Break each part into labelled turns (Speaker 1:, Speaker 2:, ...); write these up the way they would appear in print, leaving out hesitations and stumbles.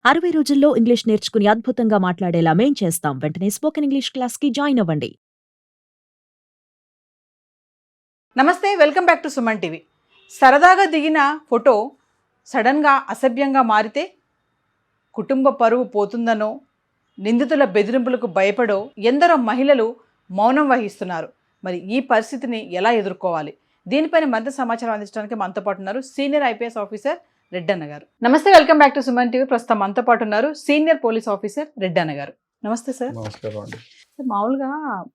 Speaker 1: 60 రోజుల్లో ఇంగ్లీష్ నేర్చుకుని అద్భుతంగా మాట్లాడేలా మేం చేస్తాం. వెంటనే స్పోకెన్ ఇంగ్లీష్ క్లాస్‌కి జాయిన్ అవ్వండి.
Speaker 2: నమస్తే, welcome back to Suman TV. సరదాగా దిగిన ఫోటో సడన్గా అసభ్యంగా మారితే కుటుంబ పరువు పోతుందనో, నిందితుల బెదిరింపులకు భయపడో ఎందరో మహిళలు మౌనం వహిస్తున్నారు. మరి ఈ పరిస్థితిని ఎలా ఎదుర్కోవాలి? దీనిపైన మరింత సమాచారం అందించడానికి మనతో పాటు ఉన్నారు సీనియర్ ఐపీఎస్ ఆఫీసర్ రెడ్డన్న గారు. నమస్తే, welcome back to Suman TV. ప్రస్తుతం మనతో పాటు ఉన్నారు సీనియర్ పోలీస్ ఆఫీసర్ రెడ్డన్న గారు. నమస్తే సార్.
Speaker 3: నమస్కారం అండి.
Speaker 2: మామూలుగా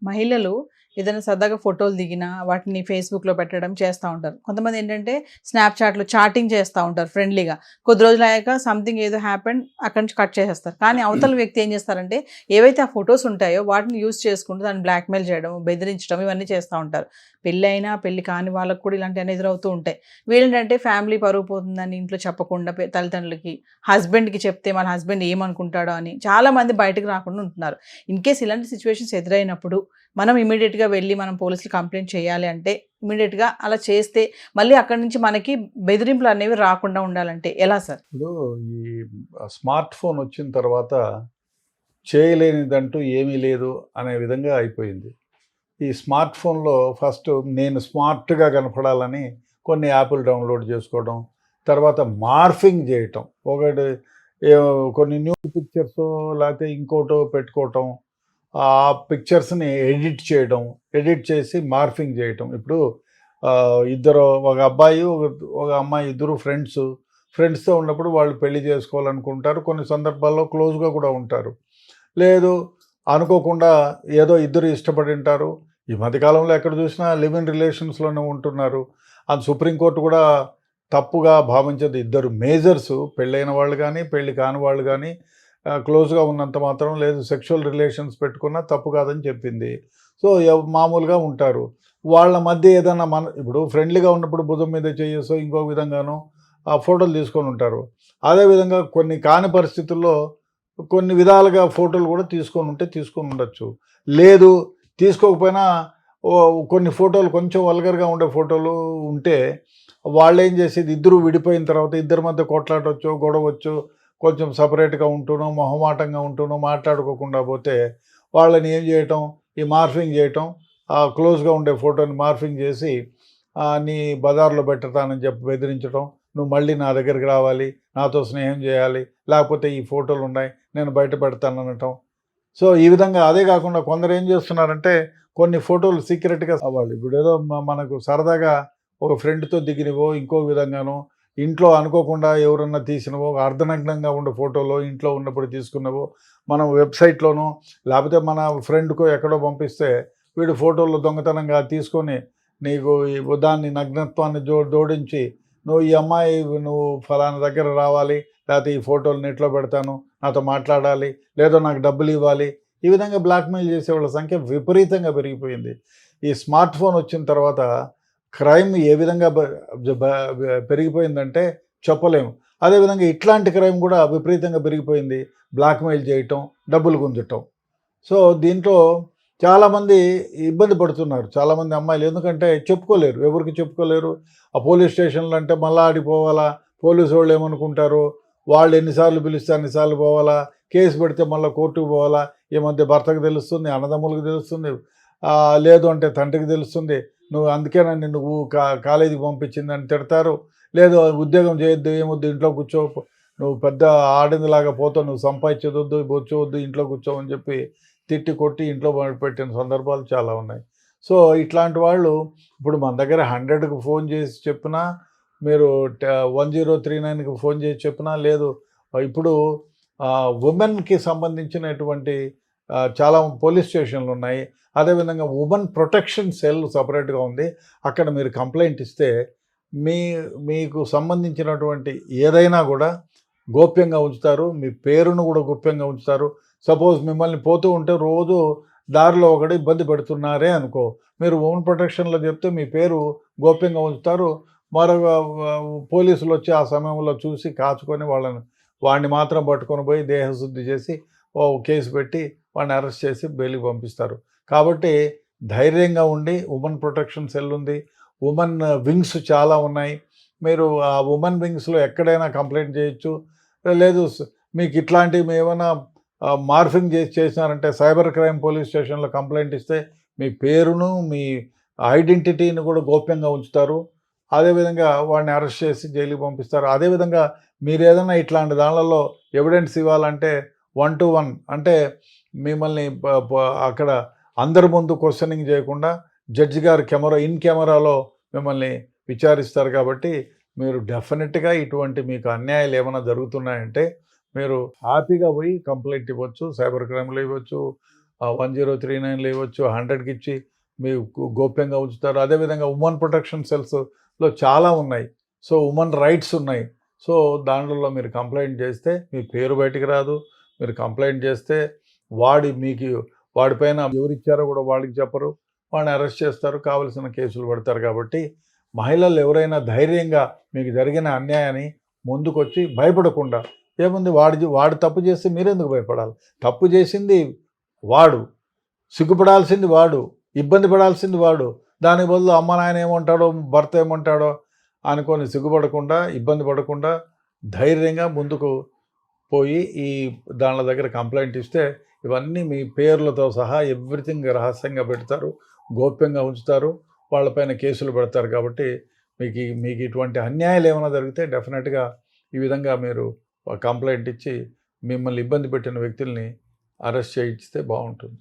Speaker 2: మహిళలు ఏదైనా సరదాగా ఫోటోలు దిగినా వాటిని ఫేస్బుక్లో పెట్టడం చేస్తూ ఉంటారు. కొంతమంది ఏంటంటే స్నాప్చాట్లో చాటింగ్ చేస్తూ ఉంటారు ఫ్రెండ్లీగా. కొద్ది రోజులు అయ్యాక సంథింగ్ ఏదో హ్యాపెన్ అక్కడి నుంచి కట్ చేసేస్తారు. కానీ అవతల వ్యక్తి ఏం చేస్తారంటే ఏవైతే ఆ ఫొటోస్ ఉంటాయో వాటిని యూజ్ చేసుకుంటూ దాన్ని బ్లాక్మెయిల్ చేయడం, బెదిరించడం ఇవన్నీ చేస్తూ ఉంటారు. పెళ్ళి అయినా పెళ్ళి కాని వాళ్ళకు కూడా ఇలాంటివన్నీ ఎదురవుతూ ఉంటాయి. వీళ్ళేంటంటే ఫ్యామిలీ పరువు పోతుందని ఇంట్లో చెప్పకుండా తల్లిదండ్రులకి, హస్బెండ్కి చెప్తే మన హస్బెండ్ ఏమనుకుంటాడో అని చాలామంది బయటకు రాకుండా ఉంటున్నారు. ఇన్ కేస్ ఇలాంటి సిచ్యువేషన్స్ ఎదురైనప్పుడు మనం ఇమీడియట్గా వెళ్ళి మనం పోలీసులు కంప్లైంట్ చేయాలి అంటే, ఇమీడియట్గా అలా చేస్తే మళ్ళీ అక్కడి నుంచి మనకి బెదిరింపులు అనేవి రాకుండా ఉండాలంటే ఎలా సార్?
Speaker 3: ఇప్పుడు ఈ స్మార్ట్ ఫోన్ వచ్చిన తర్వాత చేయలేనిదంటూ ఏమీ లేదు అనే విధంగా అయిపోయింది. ఈ స్మార్ట్ ఫోన్లో ఫస్ట్ నేను స్మార్ట్గా కనపడాలని కొన్ని యాప్లు డౌన్లోడ్ చేసుకోవడం, తర్వాత మార్ఫింగ్ చేయటం, ఒకటి కొన్ని న్యూ పిక్చర్స్ లేకపోతే ఇంకోటో పెట్టుకోవటం, ఆ పిక్చర్స్ని ఎడిట్ చేసి మార్ఫింగ్ చేయటం. ఇప్పుడు ఇద్దరు, ఒక అబ్బాయి ఒక అమ్మాయి, ఇద్దరు ఫ్రెండ్స్తో ఉన్నప్పుడు వాళ్ళు పెళ్లి చేసుకోవాలనుకుంటారు. కొన్ని సందర్భాల్లో క్లోజ్గా కూడా ఉంటారు. లేదు అనుకోకుండా ఏదో ఇద్దరు ఇష్టపడి ఉంటారు. ఈ మధ్యకాలంలో ఎక్కడ చూసినా లివ్ ఇన్ రిలేషన్స్లోనే ఉంటున్నారు. అది సుప్రీంకోర్టు కూడా తప్పుగా భావించదు. ఇద్దరు మేజర్స్, పెళ్ళైన వాళ్ళు కానీ పెళ్ళి కాని వాళ్ళు కానీ క్లోజ్గా ఉన్నంత మాత్రం లేదు సెక్షువల్ రిలేషన్స్ పెట్టుకున్నా తప్పు కాదని చెప్పింది. సో మామూలుగా ఉంటారు. వాళ్ళ మధ్య ఏదైనా ఇప్పుడు ఫ్రెండ్లీగా ఉన్నప్పుడు భుజం మీద చేయసో ఇంకో విధంగానో ఆ ఫోటోలు తీసుకొని ఉంటారు. అదేవిధంగా కొన్ని కాని పరిస్థితుల్లో కొన్ని విధాలుగా ఫోటోలు కూడా తీసుకొని ఉండొచ్చు. లేదు తీసుకోకపోయినా కొన్ని ఫోటోలు కొంచెం వల్గర్గా ఉండే ఫోటోలు ఉంటే వాళ్ళు ఏం చేసేది, ఇద్దరు విడిపోయిన తర్వాత ఇద్దరి మధ్య కొట్లాటొచ్చో గొడవచ్చు, కొంచెం సపరేట్గా ఉంటూనో మొహమాటంగా ఉంటూనో మాట్లాడుకోకుండా పోతే వాళ్ళని ఏం చేయటం, ఈ మార్ఫింగ్ చేయటం, క్లోజ్గా ఉండే ఫోటోని మార్ఫింగ్ చేసి నీ బజార్లో పెట్టతానని చెప్పి బెదిరించడం, నువ్వు మళ్ళీ నా దగ్గరికి రావాలి, నాతో స్నేహం చేయాలి, లేకపోతే ఈ ఫోటోలు ఉన్నాయి నేను బయట పెడతాను అనటం. సో ఈ విధంగా. అదే కాకుండా కొందరు ఏం చేస్తున్నారంటే కొన్ని ఫోటోలు సీక్రెట్గా అవ్వాలి. ఇప్పుడు ఏదో మనకు సరదాగా ఒక ఫ్రెండ్తో దిగినవో ఇంకో విధంగానో, ఇంట్లో అనుకోకుండా ఎవరన్నా తీసినవో, అర్ధనగ్నంగా ఉండే ఫోటోలో ఇంట్లో ఉన్నప్పుడు తీసుకున్నవో మనం వెబ్సైట్లోనో లేకపోతే మన ఫ్రెండ్కో ఎక్కడో పంపిస్తే వీడు ఫోటోలు దొంగతనంగా తీసుకొని నీకు దాన్ని నగ్నత్వాన్ని జోడించి నువ్వు ఈ అమ్మాయి నువ్వు ఫలానా దగ్గర రావాలి, లేకపోతే ఈ ఫోటోలు నెట్లో పెడతాను, నాతో మాట్లాడాలి, లేదో నాకు డబ్బులు ఇవ్వాలి, ఈ విధంగా బ్లాక్మెయిల్ చేసేవాళ్ళ సంఖ్య విపరీతంగా పెరిగిపోయింది. ఈ స్మార్ట్ ఫోన్ వచ్చిన తర్వాత క్రైమ్ ఏ విధంగా పెరిగిపోయిందంటే చెప్పలేము. అదేవిధంగా ఇట్లాంటి క్రైమ్ కూడా విపరీతంగా పెరిగిపోయింది. బ్లాక్మెయిల్ చేయటం, డబ్బులు గుంజటం. సో దీంట్లో చాలామంది ఇబ్బంది పడుతున్నారు, చాలామంది అమ్మాయిలు. ఎందుకంటే చెప్పుకోలేరు, ఎవరికి చెప్పుకోలేరు. ఆ పోలీస్ స్టేషన్లు అంటే మళ్ళా ఆడిపోవాలా, పోలీసు వాళ్ళు ఏమనుకుంటారు, వాళ్ళు ఎన్నిసార్లు పిలిస్తే అన్నిసార్లు పోవాలా, కేసు పెడితే మళ్ళీ కోర్టుకు పోవాలా. ఈ మధ్య భర్తకు తెలుస్తుంది, అన్నదమ్ములకు తెలుస్తుంది, లేదు అంటే తండ్రికి తెలుస్తుంది, నువ్వు అందుకేనని నువ్వు కాలేజీకి పంపించిందని తిడతారు. లేదు ఉద్యోగం చేయొద్దు, ఏమొద్దు, ఇంట్లో కూర్చో, నువ్వు పెద్ద ఆడిందిలాగా పోతావు, నువ్వు సంపాదించదొద్దు, బొచ్చవద్దు, ఇంట్లో కూర్చోవని చెప్పి తిట్టి కొట్టి ఇంట్లో పెట్టిన సందర్భాలు చాలా ఉన్నాయి. సో ఇట్లాంటి వాళ్ళు ఇప్పుడు మన దగ్గర 100కి ఫోన్ చేసి చెప్పినా, మీరు 1039కి ఫోన్ చేసి చెప్పినా లేదు. ఇప్పుడు ఉమెన్కి సంబంధించినటువంటి చాలా పోలీస్ స్టేషన్లు ఉన్నాయి. అదేవిధంగా ఉమెన్ ప్రొటెక్షన్ సెల్ సపరేట్గా ఉంది. అక్కడ మీరు కంప్లైంట్ ఇస్తే మీకు సంబంధించినటువంటి ఏదైనా కూడా గోప్యంగా ఉంచుతారు. మీ పేరును కూడా గోప్యంగా ఉంచుతారు. సపోజ్ మిమ్మల్ని పోతూ ఉంటే రోజు దారిలో ఒకటి ఇబ్బంది పెడుతున్నారే అనుకో, మీరు ఉమెన్ ప్రొటెక్షన్లో చెప్తే మీ పేరు గోప్యంగా ఉంచుతారు. మరొక పోలీసులు వచ్చి ఆ సమయంలో చూసి కాచుకొని వాడిని మాత్రం పట్టుకొని పోయి దేహశుద్ధి చేసి కేసు పెట్టి వాడిని అరెస్ట్ చేసి బెయిల్కి పంపిస్తారు. కాబట్టి ధైర్యంగా ఉండి, ఉమెన్ ప్రొటెక్షన్ సెల్ ఉంది, ఉమెన్ వింగ్స్ చాలా ఉన్నాయి. మీరు ఆ ఉమెన్ వింగ్స్లో ఎక్కడైనా కంప్లైంట్ చేయొచ్చు. లేదు మీకు ఇట్లాంటివి ఏమైనా మార్ఫింగ్ చేసినారంటే సైబర్ క్రైమ్ పోలీస్ స్టేషన్లో కంప్లైంట్ ఇస్తే మీ పేరును మీ ఐడెంటిటీని కూడా గోప్యంగా ఉంచుతారు. అదేవిధంగా వాడిని అరెస్ట్ చేసి జైలుకి పంపిస్తారు. అదేవిధంగా మీరు ఏదైనా ఇట్లాంటి దానిలలో ఎవిడెన్స్ ఇవ్వాలంటే 1 to 1 అంటే మిమ్మల్ని అక్కడ అందరి ముందు క్వశ్చనింగ్ చేయకుండా జడ్జి గారు కెమెరాలో మిమ్మల్ని విచారిస్తారు. కాబట్టి మీరు డెఫినెట్గా ఇటువంటి మీకు అన్యాయాలు ఏమైనా జరుగుతున్నాయంటే మీరు హ్యాపీగా పోయి కంప్లైంట్ ఇవ్వచ్చు. సైబర్ క్రైమ్లో ఇవ్వచ్చు, 1039లో ఇవ్వచ్చు, 100కి ఇచ్చి మీరు గోప్యంగా ఉంచుతారు. అదేవిధంగా ఉమెన్ ప్రొటెక్షన్ సెల్స్లో చాలా ఉన్నాయి. సో ఉమెన్ రైట్స్ ఉన్నాయి. సో దాంట్లో మీరు కంప్లైంట్ చేస్తే మీ పేరు బయటికి రాదు. మీరు కంప్లైంట్ చేస్తే వాడిపైన ఎవరిచ్చారో కూడా వాళ్ళకి చెప్పరు, వాడిని అరెస్ట్ చేస్తారు, కావలసిన కేసులు పెడతారు. కాబట్టి మహిళలు ఎవరైనా ధైర్యంగా మీకు జరిగిన అన్యాయాన్ని ముందుకొచ్చి భయపడకుండా, ఏముంది వాడు తప్పు చేస్తే మీరెందుకు భయపడాలి? తప్పు చేసింది వాడు, సిగ్గుపడాల్సింది వాడు, ఇబ్బంది పడాల్సింది వాడు. దాని బదులు అమ్మ నాయన ఏమంటాడో, భర్త ఏమంటాడో అనుకొని సిగ్గుపడకుండా, ఇబ్బంది పడకుండా ధైర్యంగా ముందుకు పోయి ఈ దాని దగ్గర కంప్లైంట్ ఇస్తే ఇవన్నీ మీ పేర్లతో సహా ఎవ్రీథింగ్ రహస్యంగా పెడతారు, గోప్యంగా ఉంచుతారు, వాళ్ళపైన కేసులు పెడతారు. కాబట్టి మీకు ఇటువంటి అన్యాయాలు ఏమైనా జరిగితే డెఫినెట్గా ఈ విధంగా మీరు కంప్లైంట్ ఇచ్చి మిమ్మల్ని ఇబ్బంది పెట్టిన వ్యక్తుల్ని అరెస్ట్ చేయిస్తే బాగుంటుంది.